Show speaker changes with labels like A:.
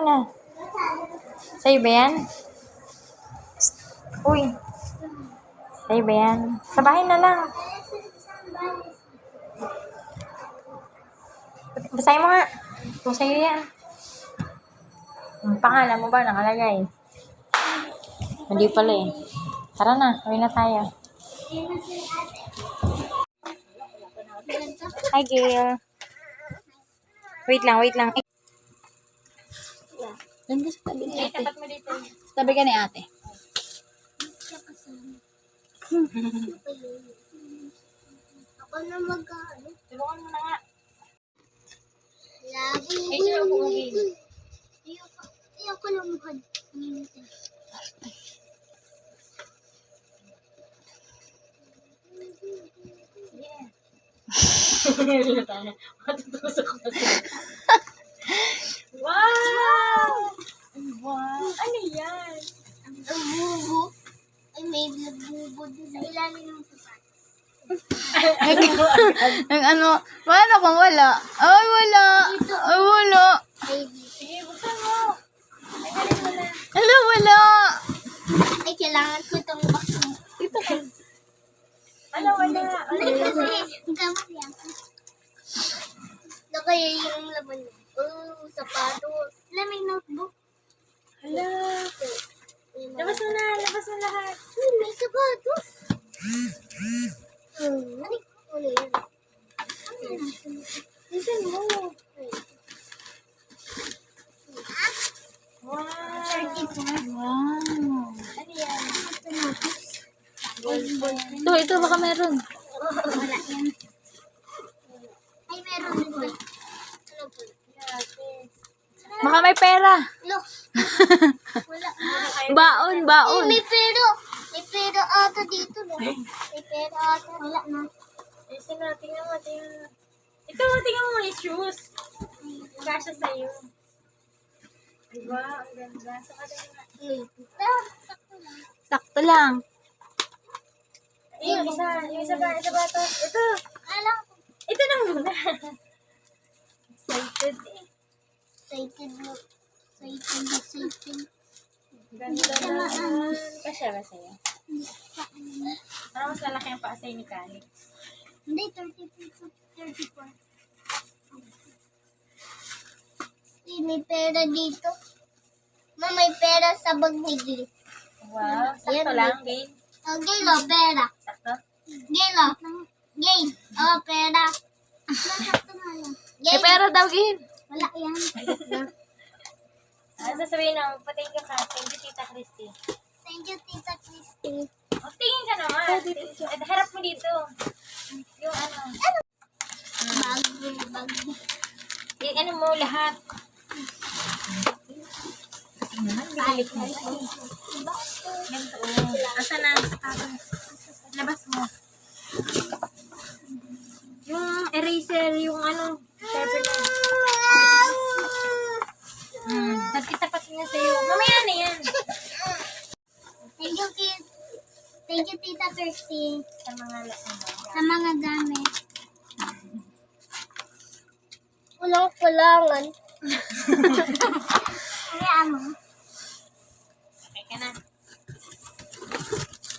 A: na. Sa'yo ba yan? Uy. Sa'yo ba yan? Sa bahay na lang. Basahin mo nga. Kung sa'yo yan. Ang pangalan mo ba nakalagay? Hindi pala eh. Tara na, uwi na tayo. Hi, Gail. Wait lang.
B: Doon ka sa tabi ni ate.
A: Tapat mo dito.
B: Tabi ka ni ate.
C: Ako na mag-ano.
A: Tulungan mo na nga.
C: Lagi.
A: Ay, sino ang pumugin?
C: Ayoko lumuhod.
A: Matutusok ko siya. Wow! Wow! Ano yan?
C: Ang bubo. Ay, may bubo doon sa ilalim ng sapat.
B: Ang ano, paano kung wala? Ay, wala. Ay, wala.
C: Ay,
A: Sige, buksan mo. Ay, galing mo na.
B: Hala, wala.
C: ay, kailangan ko itong box.
B: Dito ka.
A: Ano, wala.
C: Ay, kasi, ang gamit yan. Ano kaya yung laman niya? Oh, sapatos. Lamig notebook.
A: Hala. Labas mo na lahat.
C: Ay, may sapatos. Ano yan? Ano yan? Listen mo.
A: Wow.
B: Wow.
A: Ano yan?
B: Ito, baka meron.
C: Wala yan. Ay, meron din ba? Ano po?
B: Baka may pera.
C: Look. Wala.
B: Baon.
C: Ay, may pero. May pero ata dito. No? May pero ata. Wala na.
A: Ay, sino? Tingnan mo. Ito, tingnan mo yung shoes. Kasha sa'yo. Diba? Ang ganda. Saka din nga.
C: Sakto lang.
B: Sakto lang.
A: Ay, yung isa ba to? Ito.
C: Alam ko.
A: Ito na muna. Excited eh.
C: Excited mo. Excited.
A: Ganda naman. Kasya ba sa'yo? Parang mas lalaki ang paa sa'yo ni Kali.
C: Hindi, 34. Ay, may pera dito. Ma, may pera sa bag ni Gil.
A: Wow. Sakto
C: Yan,
A: lang, babe.
C: Oh, Gil, oh, pera.
A: Sakto.
C: Gil, oh. Gil, oh, pera. Masakto nga yan.
B: May
C: Gil,
B: pera daw, Gin.
C: wala yan.
A: Ano sasabihin na, patay ka ka. Thank you, Tita Christy.
C: Thank you, Tita Christy.
A: O, tingin ka naman. Harap mo dito. Yung ano.
C: Bag.
A: Yung ano mo, lahat. Kasi naman, binalik mo. Ganito. Asa na? Labas mo. Yung eraser, yung ano. Sharper na. Tapos itapat niya sa'yo. Mamaya na yan.
C: Thank you, Kid. Thank you, Tita Christy.
A: Sa mga
C: Sa mga gamit. Walang kulangan. Kaya ano?